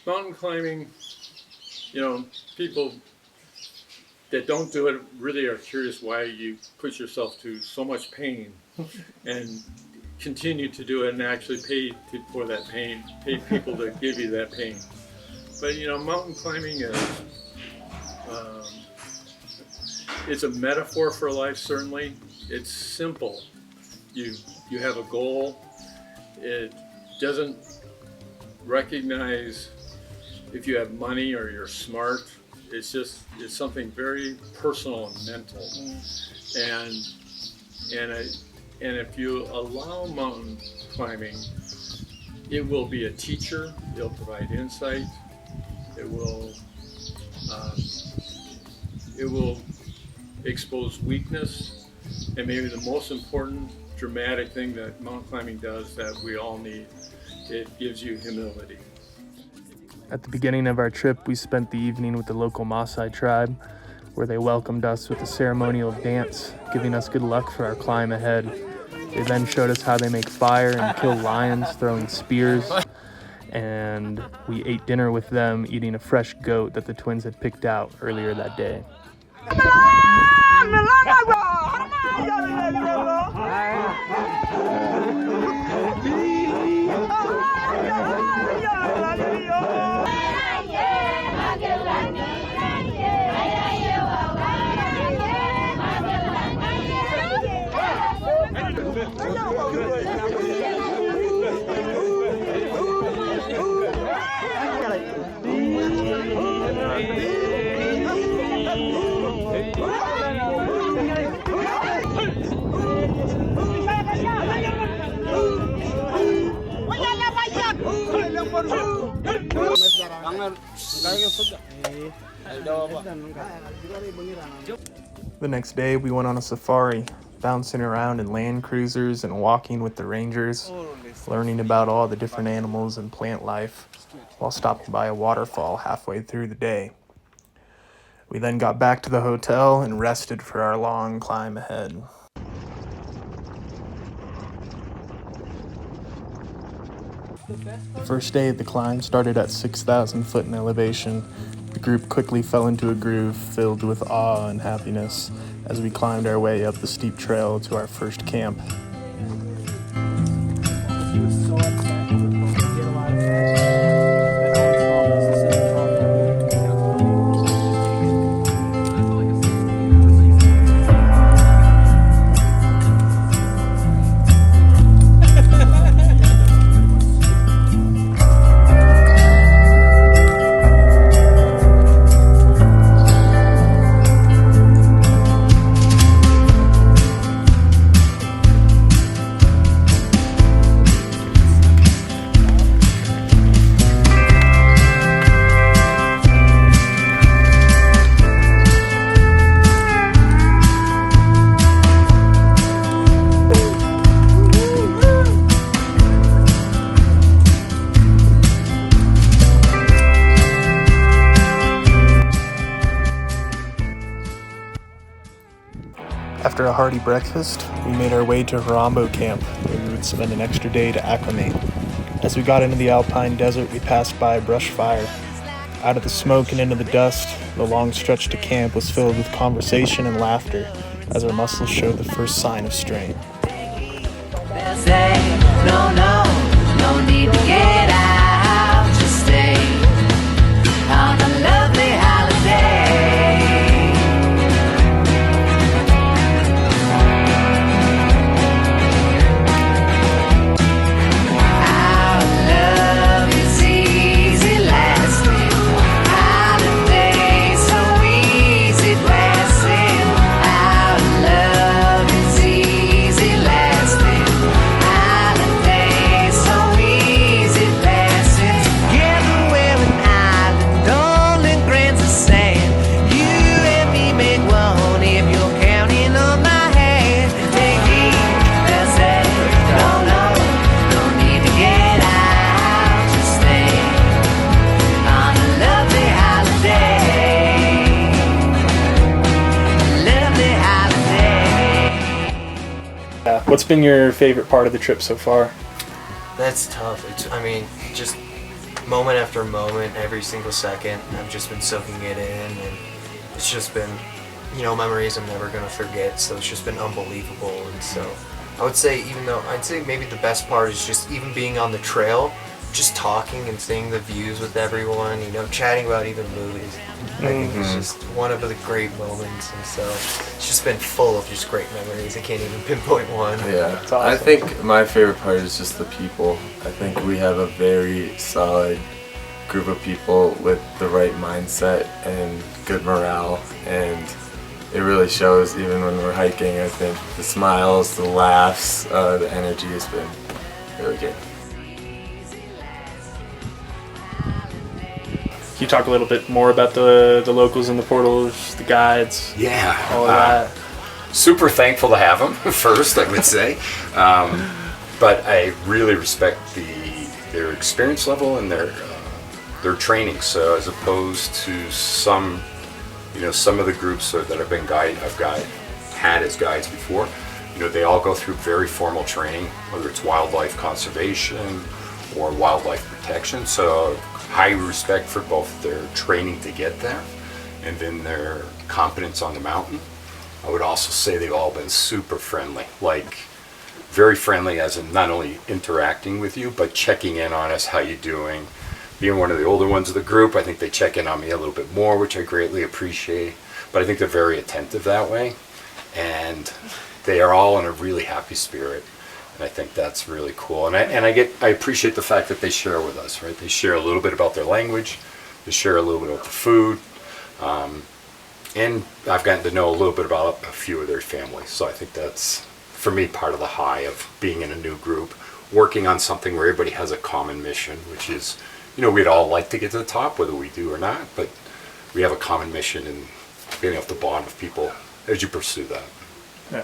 Mountain climbing, people that don't do it really are curious why you put yourself to so much pain and continue to do it and actually pay for that pain, pay people to give you that pain. But mountain climbing is it's a metaphor for life. Certainly, it's simple. You have a goal. It doesn't recognize if you have money or you're smart. It's something very personal and mental. And if you allow mountain climbing, it will be a teacher. It'll provide insight. It will expose weakness, and maybe the most important dramatic thing that mountain climbing does that we all need, it gives you humility. At the beginning of our trip, we spent the evening with the local Maasai tribe, where they welcomed us with a ceremonial dance, giving us good luck for our climb ahead. They then showed us how they make fire and kill lions, throwing spears, and we ate dinner with them, eating a fresh goat that the twins had picked out earlier that day. The next day, we went on a safari, bouncing around in land cruisers and walking with the rangers, learning about all the different animals and plant life, while stopping by a waterfall halfway through the day. We then got back to the hotel and rested for our long climb ahead. The first day of the climb started at 6,000 foot in elevation. The group quickly fell into a groove filled with awe and happiness as we climbed our way up the steep trail to our first camp. After a hearty breakfast, we made our way to Marangu camp, where we would spend an extra day to acclimate. As we got into the alpine desert, we passed by a brush fire. Out of the smoke and into the dust, the long stretch to camp was filled with conversation and laughter as our muscles showed the first sign of strain. They'll say, no need to get out, just stay on a lovely holiday. What's been your favorite part of the trip so far? That's tough. I mean, just moment after moment, every single second, I've just been soaking it in, and it's just been, memories I'm never gonna forget. So it's just been unbelievable. And so I would say, I'd say maybe the best part is just even being on the trail, just talking and seeing the views with everyone, chatting about even movies. I think it's just one of the great moments, and so it's just been full of just great memories. I can't even pinpoint one. Yeah, awesome. I think my favorite part is just the people. I think we have a very solid group of people with the right mindset and good morale, and it really shows even when we're hiking. I think the smiles, the laughs, the energy has been really good. Can you talk a little bit more about the locals and the portals, the guides, Yeah, all of that? super thankful to have them first, I would say. But I really respect their experience level and their training. So as opposed to some of the groups that I've had as guides before, they all go through very formal training, whether it's wildlife conservation or wildlife protection. So high respect for both their training to get there and then their competence on the mountain. I would also say they've all been super friendly, like very friendly as in not only interacting with you, but checking in on us, how you doing. Being one of the older ones of the group, I think they check in on me a little bit more, which I greatly appreciate. But I think they're very attentive that way. And they are all in a really happy spirit. And I think that's really cool. And I appreciate the fact that they share with us, right? They share a little bit about their language. They share a little bit about the food. And I've gotten to know a little bit about a few of their families. So I think that's, for me, part of the high of being in a new group, working on something where everybody has a common mission, which is, we'd all like to get to the top, whether we do or not, but we have a common mission and being able to bond with people as you pursue that. Yeah.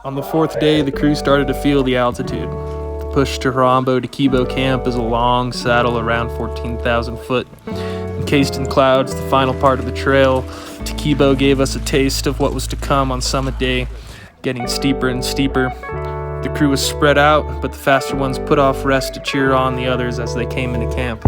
On the fourth day, the crew started to feel the altitude. The push to Huambo to Kibo Camp is a long saddle around 14,000 foot. Encased in clouds, the final part of the trail to Kibo gave us a taste of what was to come on summit day, getting steeper and steeper. The crew was spread out, but the faster ones put off rest to cheer on the others as they came into camp.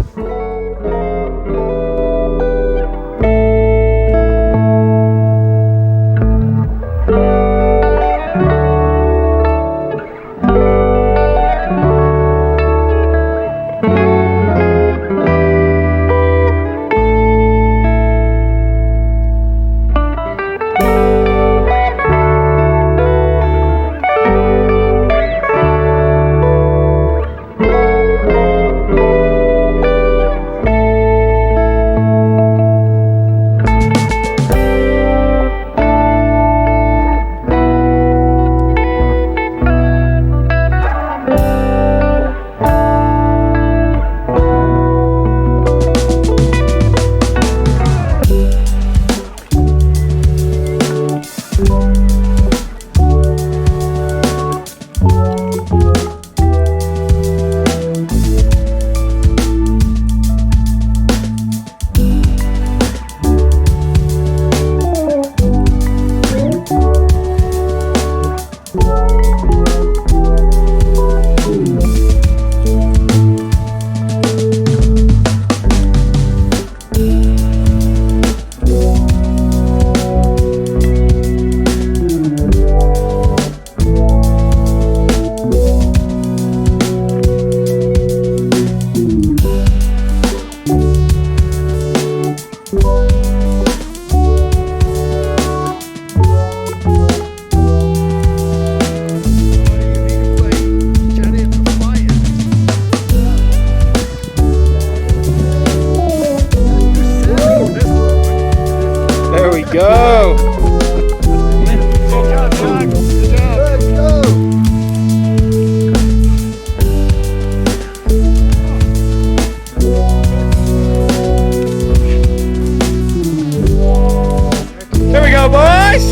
go, boys!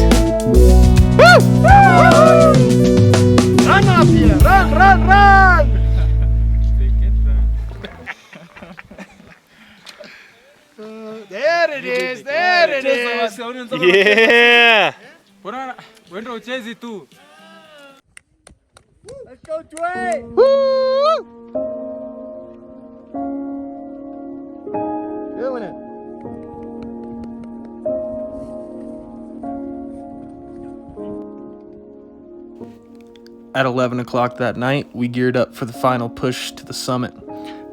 Woo! Run up here! Run, run, run! There it is! There it is! Yeah! Wendo uchezi tu. Let's go, Dwayne! Woo! Doing it. At 11 o'clock that night, we geared up for the final push to the summit.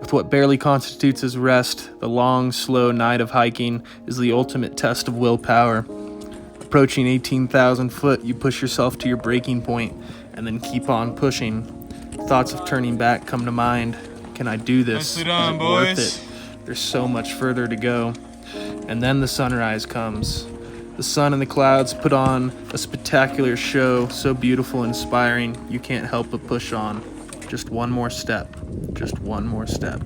With what barely constitutes as rest, the long, slow night of hiking is the ultimate test of willpower. Approaching 18,000 foot, you push yourself to your breaking point and then keep on pushing. Thoughts of turning back come to mind. Can I do this? Is it worth it? There's so much further to go. And then the sunrise comes. The sun and the clouds put on a spectacular show, so beautiful and inspiring, you can't help but push on. Just one more step. Just one more step.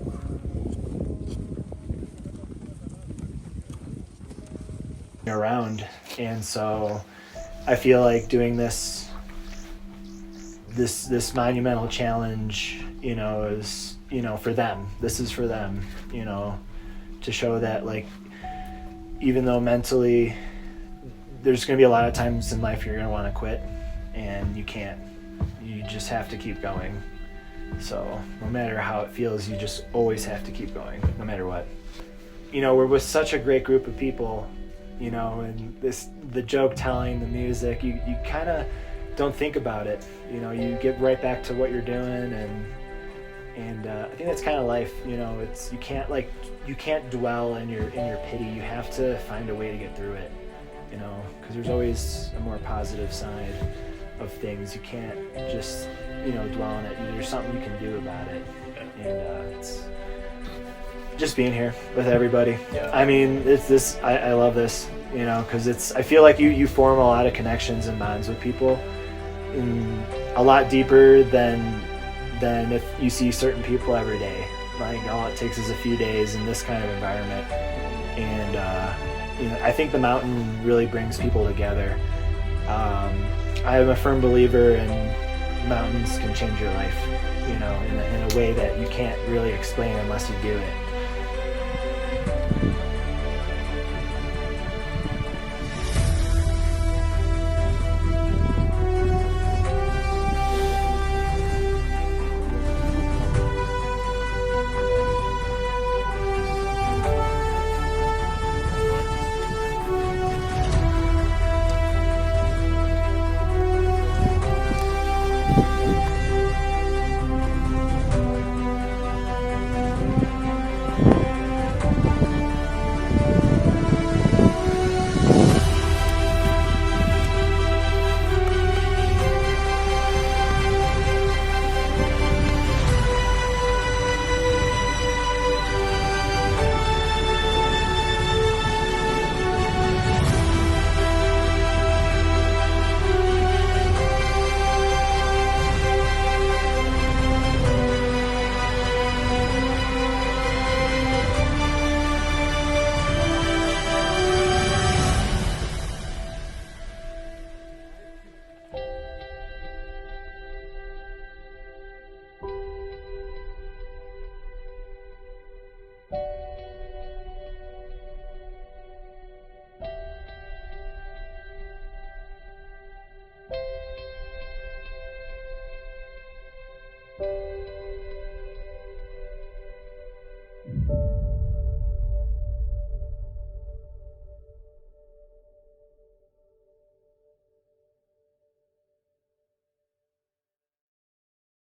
Around, and so I feel like doing this monumental challenge, is, for them. This is for them, to show that, like, even though mentally there's going to be a lot of times in life you're going to want to quit, and you can't. You just have to keep going. So no matter how it feels, you just always have to keep going, no matter what. We're with such a great group of people, and the joke telling, the music, you kind of don't think about it. You get right back to what you're doing, and I think that's kind of life. It's you can't dwell in your pity. You have to find a way to get through it. Because there's always a more positive side of things. You can't just dwell on it. There's something you can do about it, and it's just being here with everybody. Yeah. I mean, it's this. I love this, because I feel like you form a lot of connections and bonds with people, a lot deeper than if you see certain people every day. Like, all it takes is a few days in this kind of environment, and I think the mountain really brings people together. I am a firm believer in mountains can change your life, in a way that you can't really explain unless you do it.